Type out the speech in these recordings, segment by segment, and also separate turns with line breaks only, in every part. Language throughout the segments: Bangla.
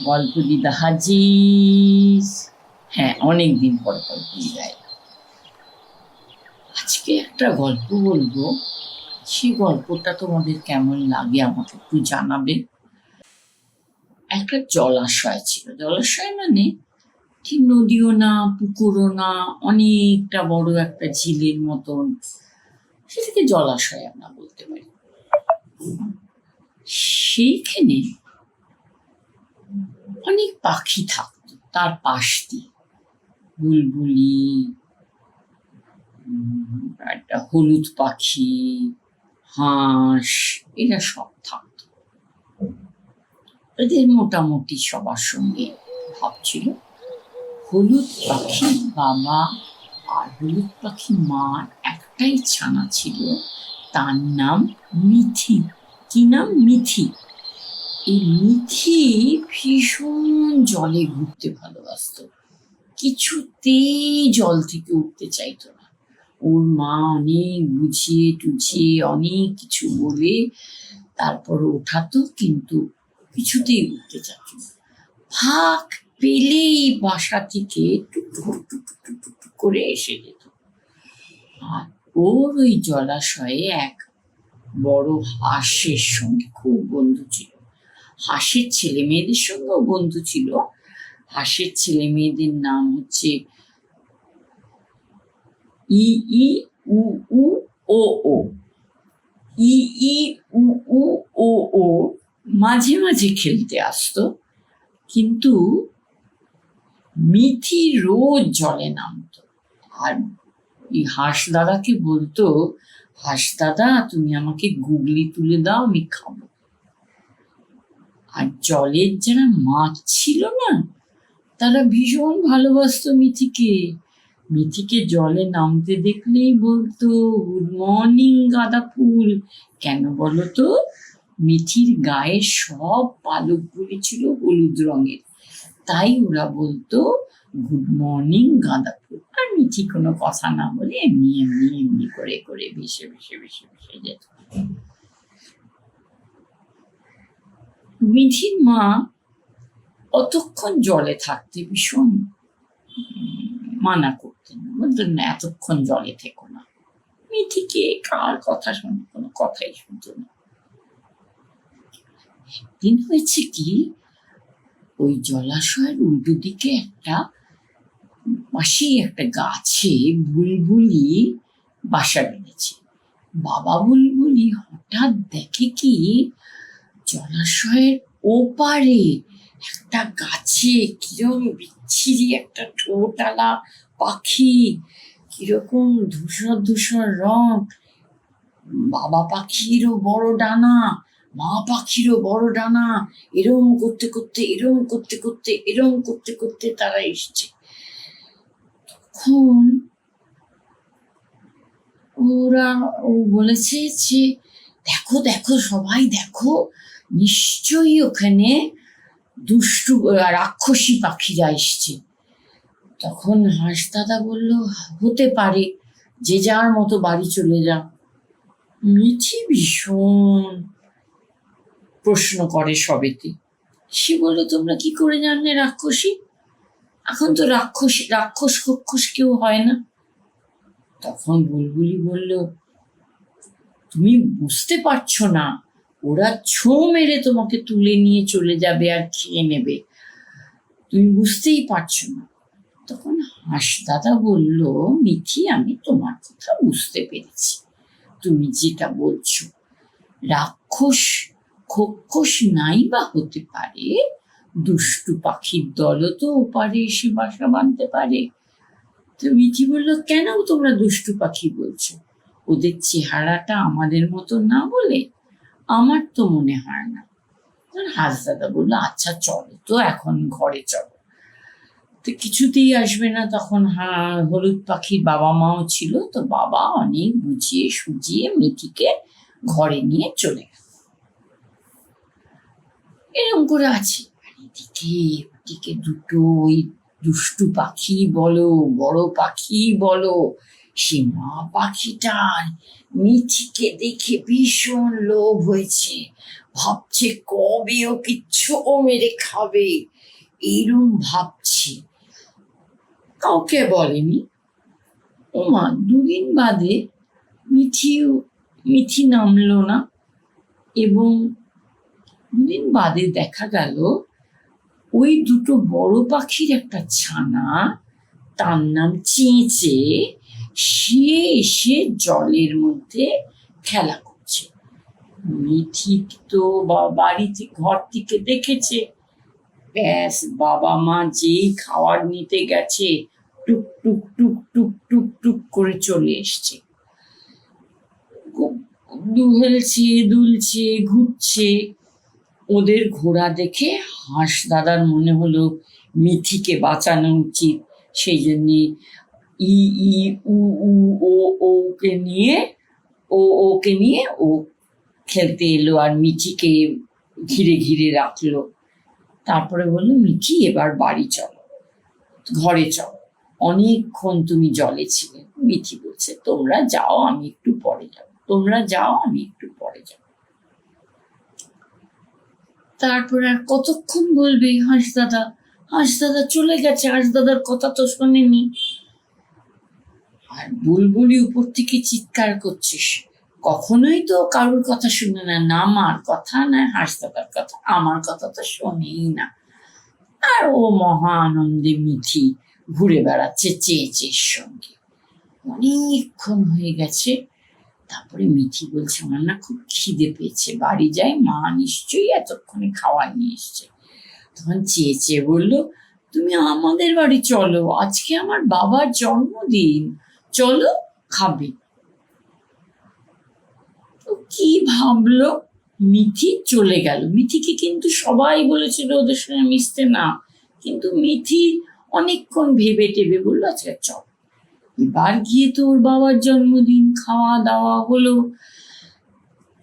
গল্প দিদা হাজির। হ্যাঁ, অনেকদিন পর গল্প দিদায়। আজকে একটা গল্প বলবো, সেই গল্পটা তোমাদের কেমন লাগে আমাকে একটু জানাবে। একটা জলাশয় ছিল, জলাশয় মানে ঠিক নদীও না, পুকুরও না, অনেকটা বড় একটা ঝিলের মতন, সেটাকে জলাশয় আমরা বলতে পারি। সেইখানে অনেক পাখি থাকতো তার পাশ দিয়ে, বুলবুলি, একটা হলুদ পাখি, হাঁস, এরা সব থাকতো। এদের মোটামুটি সবার সঙ্গে ভাব ছিল। হলুদ পাখি বাবা আর হলুদ পাখি মার একটাই ছানা ছিল, তার নাম মিথি। কি নাম? মিথি। এই মিথি ভীষণ জলে ঘুরতে ভালোবাসতো, কিছুতেই জল থেকে উঠতে চাইতো না। ওর মা অনেক বুঝিয়ে টুঝিয়ে অনেক কিছু বলে তারপর ওঠাতো, কিন্তু কিছুতেই উঠতে চাইত না। ফাঁক পেলেই বাসা থেকে টুকটুক টুকটুক টুকটুক করে এসে যেত। আর ওর ওই জলাশয়ে এক বড় হাঁসের সঙ্গে খুব বন্ধু ছিল। হাঁসের ছেলে মেয়েদের সঙ্গেও বন্ধু ছিল। হাঁসের ছেলে মেয়েদের নাম হচ্ছে ই ই উ উ ও ও। ই ই উ উ ও ও মাঝে মাঝে খেলতে আসতো, কিন্তু মিথি রোজ জলে নামতো। আর এই হাঁস দাদাকে বলতো, হাঁস দাদা তুমি আমাকে গুগলি তুলে দাও, আমি খাবো। আর জলের যারা মাছ ছিল না, তারা ভীষণ ভালোবাসতো মিথিকে। মিথিকে জলে নামতে দেখলেই বলতো, গুড মর্নিং গাঁদা ফুল। কেন বলো তো? মিথির গায়ে সব পালকগুলি ছিল হলুদ রঙের, তাই ওরা বলতো গুড মর্নিং গাঁদা ফুল। আর মিথি কোনো কথা না বলে এমনি এমনি এমনি করে করে ভেসে ভেসে ভেসে ভেসে যেত। মিথির মা অতক্ষণ জলে থাকতে ভীষণ মানা করতেন, বলতেন না এতক্ষণ জলে থেকো না। মিথিকে কার কথা শুনে, কোনো কথাই শুনতো না। একদিন হয়েছে কি, ওই জলাশয়ের উল্টো দিকে একটা পাশেই একটা গাছে বুলবুলি বাসা বেঁধেছে। বাবা বুলবুলি হঠাৎ দেখে কি, জলাশয়ের ওপারে একটা গাছে কিরকম বিচ্ছিরি একটা ঠোঁটালা পাখি, কিরকম ধূসর ধূসর রং। বাবা পাখিরও বড় ডানা, মা পাখিরও বড় ডানা, এরম করতে করতে এরম করতে করতে এরম করতে করতে তারা এসছে। তখন ও বলেছে যে, দেখো দেখো সবাই দেখো, নিশ্চয়ই ওখানে দুষ্টু রাক্ষসী পাখিরা এসছে। তখন হাঁস দাদা বলল, হতে পারে, যে যার মতো বাড়ি চলে যা। মিঠি ভীষণ প্রশ্ন করে সবেতে। সে বলল, তোমরা কি করে জানলে রাক্ষসী? এখন তো রাক্ষস ফক্ষস কেউ হয় না। তখন বুলবুলি বলল, তুমি বুঝতে পারছো না, ওরা ছোঁ মেরে তোমাকে তুলে নিয়ে চলে যাবে আর খেয়ে নেবে, তুমি বুঝতেই পারছো না। তখন হাঁস দাদা বলল, মিঠি আমি তোমার কথা বুঝতে পেরেছি, তুমি যেটা বলছো রাক্ষস খক্ষস নাই বা হতে পারে, দুষ্টু পাখির দলও তো ওপারে এসে বাসা বাঁধতে পারে। তো মিঠি বলল, কেন তোমরা দুষ্টু পাখি বলছো? ওদের চেহারাটা আমাদের মতো না বলে? আমার তো মনে হয় না। হাঁস দাদা বললো, আচ্ছা চলো তো এখন ঘরে চলো। তো কিছুতেই আসবে না। তখন হলুদ পাখির বাবা মাও ছিল, তো বাবা অনেক বুঝিয়ে সুজিয়ে মিঠিকে ঘরে নিয়ে চলে গেল। এরকম করে আছে, এদিকে ওদিকে দুটো ওই দুষ্টু পাখি বলো বড় পাখি বলো, সে মা পাখিটার মিঠিকে দেখে ভীষণ লোভ হয়েছে, ভাবছে কবে ওকে ছো মেরে খাবে, এরম ভাবছে। কাউকে বলেনি। ওমা, দুদিন বাদে মিঠি নামলো না, এবং দুদিন বাদে দেখা গেল ওই দুটো বড় পাখির একটা ছানা, তার নাম চেঁচে, সে এসে জলের মধ্যে খেলা করছে। মিঠি তো বাড়িতে ঘর থেকে দেখেছে, ব্যাস বাবা মা যেই খাবার নিতে গেছে টুক টুক টুক টুক টুক টুক করে চলে এসছে, দুলছে দুলছে ঘুরছে। ওদের ঘোড়া দেখে হাঁস দাদার মনে হলো মিঠিকে বাঁচানো উচিত, সেই জন্যে ই ই উ উ ও ওকে নিয়ে ও খেলতে এলো আর মিঠিকে ঘিরে ঘিরে রাখলো। তারপরে বললো, মিঠি এবার বাড়ি চলো, ঘরে চলো, অনেকক্ষণ তুমি জলে ছিলে। মিঠি বলছে, তোমরা যাও, আমি একটু পরে যাবো, তোমরা যাও, আমি একটু পরে যাবো। তারপর আর কতক্ষণ বলবে হাঁস দাদা চলে গেছে, হাঁস দাদার কথা তো শোনেনি। আর বুলবুলি উপর থেকে চিৎকার করছিস, কখনোই তো কারোর কথা শুনে না, না মার কথা না হাঁস দাদার কথা, আমার কথা তো শোনেই না। আর ও মহা আনন্দে মিঠি ঘুরে বেড়াচ্ছে চেঁচের সঙ্গে। অনেকক্ষণ হয়ে গেছে। তারপরে মিঠি বলছে, আমার না খুব খিদে পেয়েছে, বাড়ি যাই, মা নিশ্চয়ই এতক্ষণে খাওয়া নিয়ে এসছে। তখন চেঁচে বললো, তুমি আমাদের বাড়ি চলো, আজকে আমার বাবার জন্মদিন, চলো খাবে। তো কি ভাবলো, মিঠি চলে গেল। মিঠিকে কিন্তু সবাই বলেছিল ওদের সঙ্গে মিশতে না, কিন্তু মিঠি অনেকক্ষণ ভেবে টেবে বললো, আচ্ছা চল। এবার গিয়ে তো ওর বাবার জন্মদিন, খাওয়া দাওয়া হলো,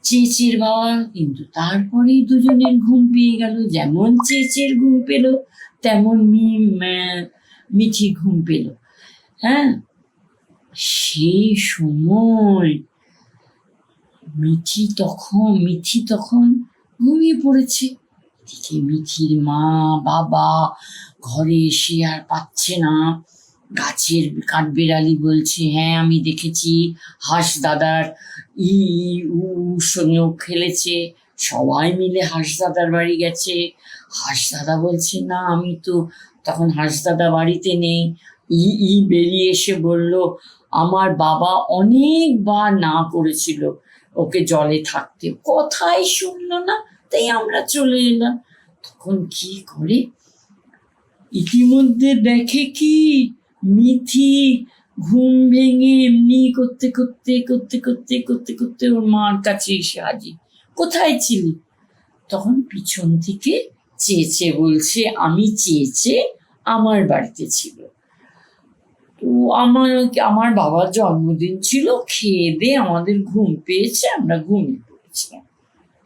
চেঁচের বাবা। কিন্তু তারপরেই দুজনের ঘুম পেয়ে গেল, যেমন চেঁচের ঘুম পেল তেমন মিঠি ঘুম পেল। হ্যাঁ, সেই সময় মিঠি তখন ঘুমিয়ে পড়েছে। এদিকে মিঠির মা বাবা ঘরে এসে আর পাচ্ছে না। গাছের কাঠবেড়ালি বলছে, হ্যাঁ আমি দেখেছি, হাঁস দাদার ই উ সঙ্গেও খেলেছে, সবাই মিলে হাঁস দাদার বাড়ি গেছে। হাঁস দাদা বলছে, না আমি তো, তখন হাঁস দাদা বাড়িতে নেই। ই বেরিয়ে এসে বলল, আমার বাবা অনেকবার না করেছিল ওকে জলে থাকতে, কথাই শুনলো না, তাই আমরা চলে এলাম। তখন কি করে, ইতিমধ্যে দেখে কি, মিঠি ঘুম ভেঙে এমনি করতে করতে ওর মার কাছে এসে হাজির। কোথায় ছিলি? তখন পিছন থেকে চেঁচে বলছে, আমি চেঁচে আমার বাড়িতে ছিল, তো আমার বাবার জন্মদিন ছিল, খেয়ে দিয়ে আমাদের ঘুম পেয়েছে, আমরা ঘুমিয়ে পড়েছিলাম,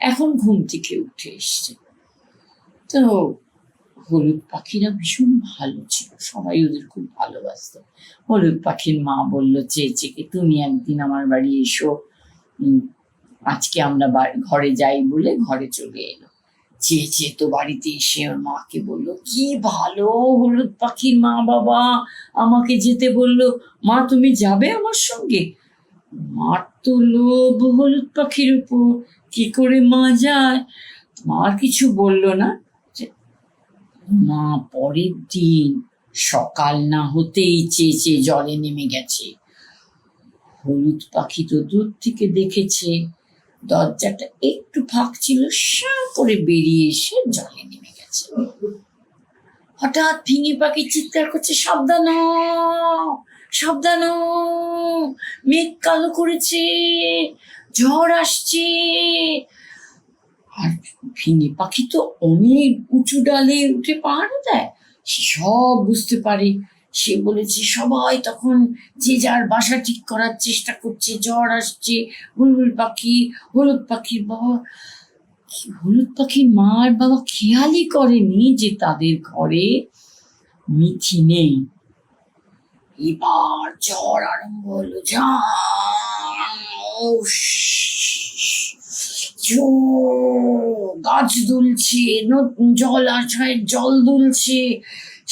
এখন ঘুম থেকে উঠে এসছে। তো হলুদ পাখিরা ভীষণ ভালো ছিল, সবাই ওদের খুব ভালোবাসত। হলুদ পাখির মা বলল চেঁচেকে, তুমি একদিন আমার বাড়ি এসো, আজকে আমরা ঘরে যাই বলে ঘরে চলে এলো। চেঁচে তো বাড়িতে এসে ওর মাকে বলল, কি ভালো, হলুদ পাখির মা বাবা আমাকে যেতে বললো, মা তুমি যাবে আমার সঙ্গে? মার তো লোভ হলুদ পাখির উপর, কি করে মা যায়? মা কিছু বললো না। মা পরের দিন সকাল না হতেই চেঁচে জলে নেমে গেছে। হলুদ পাখি তো দূর থেকে দেখেছে, দরজাটা একটু ফাঁক ছিল, সা করে বেরিয়ে এসে জলে নেমে গেছে। হঠাৎ ফিঙে পাখি চিৎকার করছে, সাবধান সাবধান, মেঘ কালো করেছে, ঝড় আসছে। আর ফিঙে পাখি তো অনেক উঁচু ডালে উঠে পাহারা দেয়, সে সব বুঝতে পারে। সে বলেছে, সবাই তখন যে যার বাসা ঠিক করার চেষ্টা করছে, ঝড় আসছে। বুলবুল পাখি, হলুদ পাখির বাবা, হলুদ পাখির মা আর বাবা খেয়ালই করেনি যে তাদের ঘরে মিঠি নেই। এবার ঝড় আরম্ভ হলো, গাছ দুলছে, জলাশয়ের জল দুলছে,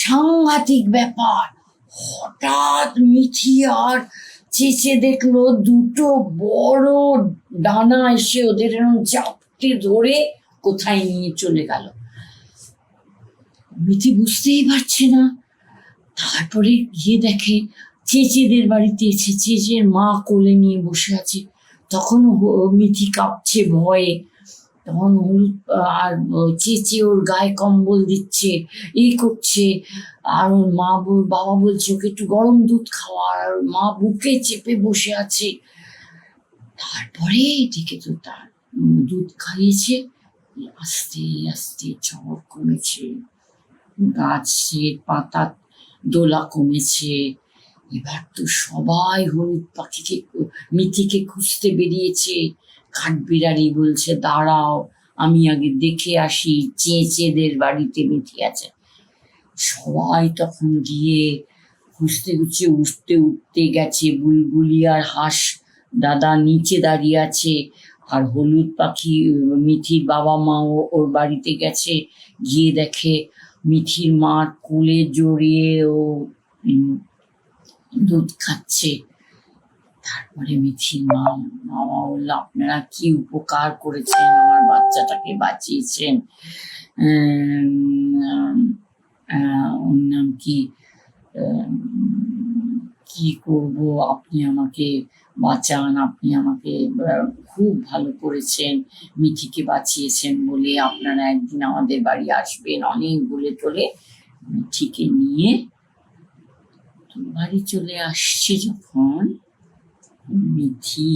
সাংঘাতিক ব্যাপার। হঠাৎ মিঠি আর চেঁচে দেখলো দুটো বড় ডানা এসে ওদের এরকম চাপটে ধরে কোথায় নিয়ে চলে গেল। মিঠি বুঝতেই পারছে না। তারপরে গিয়ে দেখে চেঁচেদের বাড়িতে এসে চেঁচের মা কোলে নিয়ে বসে আছে। তখন মিঠি কাঁপছে ভয়ে। তখন হলুদ আর চেঁচে ওর গায়ে কম্বল দিচ্ছে, এই করছে। আর ওর বাবা বলছে ওকে একটু গরম দুধ খাওয়া, আর মা বুকে চেপে বসে আছে। তারপরে এদিকে তো তার দুধ খাইয়েছে, আস্তে আস্তে জ্বর কমেছে, গাছের পাতা দোলা কমেছে। এবার তো সবাই হলুদ পাখিকে মিঠিকে খুঁজতে বেরিয়েছে। কাঠবিড়ালি বলছে দাঁড়াও, আমি আগে দেখে আসি চেঁচেদের বাড়িতে মিঠি আছে। সবাই তখন গিয়ে খুঁজতে খুঁজতে উঠতে উঠতে গেছে। বুলবুলি আর হাঁস দাদা নিচে দাঁড়িয়ে আছে, আর হলুদ পাখি মিঠির বাবা মাও ওর বাড়িতে গেছে। গিয়ে দেখে মিঠির মার কোলে জড়িয়ে ও দুধ খাচ্ছে। তারপরে মিঠির বাবা বললো, আপনারা কি উপকার করেছেন, আমার বাচ্চাটাকে বাঁচিয়েছেন। ওর নাম কি, কি করব, আপনি আমাকে বাঁচান, আপনি আমাকে খুব ভালো করেছেন, মিঠিকে বাঁচিয়েছেন বলে আপনারা একদিন আমাদের বাড়ি আসবেন, অনেক বলে টলে মিঠিকে নিয়ে বাড়ি চলে আসছে। যখন মিঠি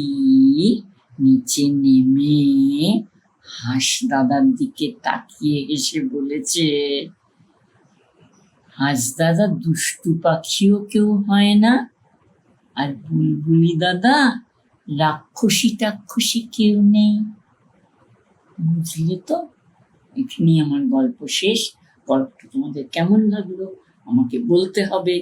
নিচে নেমে হাঁস দাদার দিকে তাকিয়ে এসে বলেছে, হাঁস দাদা দুষ্টু পাখিও কেউ হয় না, আর বুলবুলি দাদা রাক্ষসী টাক্ষসী কেউ নেই। বুঝলে তো? এখানেই আমার গল্প শেষ। গল্পটা তোমাদের কেমন লাগলো আমাকে বলতে হবে।